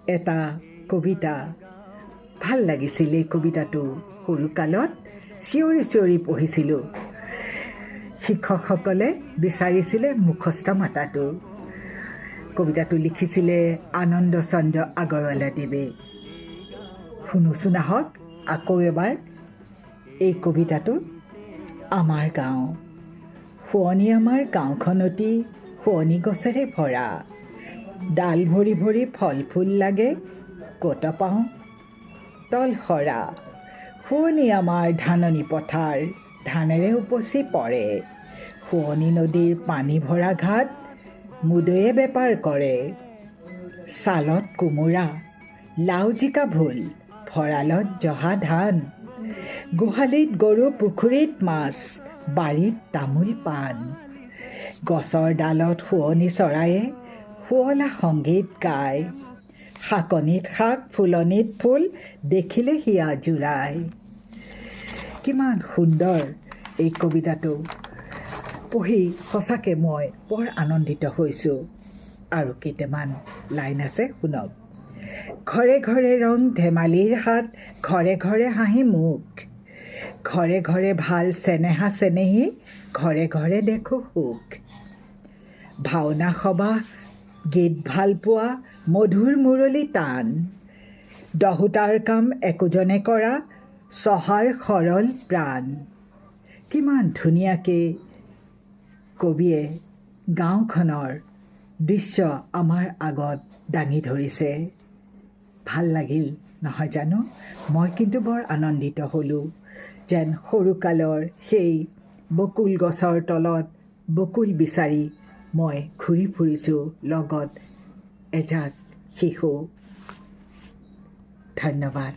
এটা কবিতা। ভাল লাগিছিল এই কবিতাটো। সৰুকালত চিঞৰি চিঞৰি পঢ়িছিলোঁ। শিক্ষকসকলে বিচাৰিছিলে মুখস্থ মাতাটো। কবিতাটো লিখিছিলে আনন্দ চন্দ্ৰ আগৰৱালাদেৱে। শুনোচোন আহক আকৌ এবাৰ এই কবিতাটো। আমাৰ গাঁও। শুৱনি আমাৰ গাঁওখন অতি শুৱনি গছেৰে ভৰা। ডাল ভৰি ভৰি ফল ফুল লাগে, ক'ত পাওঁ তল সৰা। শুৱনি আমাৰ ধাননি পথাৰ, ধানেৰে উপচি পৰে। শুৱনি নদীৰ পানী ভৰা ঘাট, মুদৈয়ে বেপাৰ কৰে। ছালত কোমোৰা, লাও জিকা ভোল, ভঁৰালত জহা ধান। গোহালিত গৰু, পুখুৰীত মাছ, বাৰীত তামোল পাণ। গছৰ ডালত শুৱনি চৰায়ে শুৱলা সংগীত গায়। শাকনিত শাক, ফুলনিত ফুল, দেখিলে হিয়া জোৰাই। কিমান সুন্দৰ এই কবিতাটো। পঢ়ি সঁচাকৈ মই বৰ আনন্দিত হৈছোঁ। আৰু কেইটামান লাইন আছে, শুনক। ঘৰে ঘৰে ৰং ধেমালিৰ হাত, ঘৰে ঘৰে হাঁহি মুখ। ঘৰে ঘৰে ভাল চেনেহা চেনেহী, ঘৰে ঘৰে দেখোঁ সুখ। ভাওনা সবাহ, গীত ভাল পোৱা, মধুৰ মুৰলী তান। দহোতাৰ কাম একোজনে কৰা, চহাৰ সৰল প্ৰাণ। কিমান ধুনীয়াকৈ কবিয়ে গাঁওখনৰ দৃশ্য আমাৰ আগত দাঙি ধৰিছে। ভাল লাগিল নহয় জানো? মই কিন্তু বৰ আনন্দিত হ'লোঁ, যেন সৰুকালৰ সেই বকুল গছৰ তলত বকুল বিচাৰি মই ঘূৰি ফুৰিছোঁ লগত এজাক শিশু। ধন্যবাদ।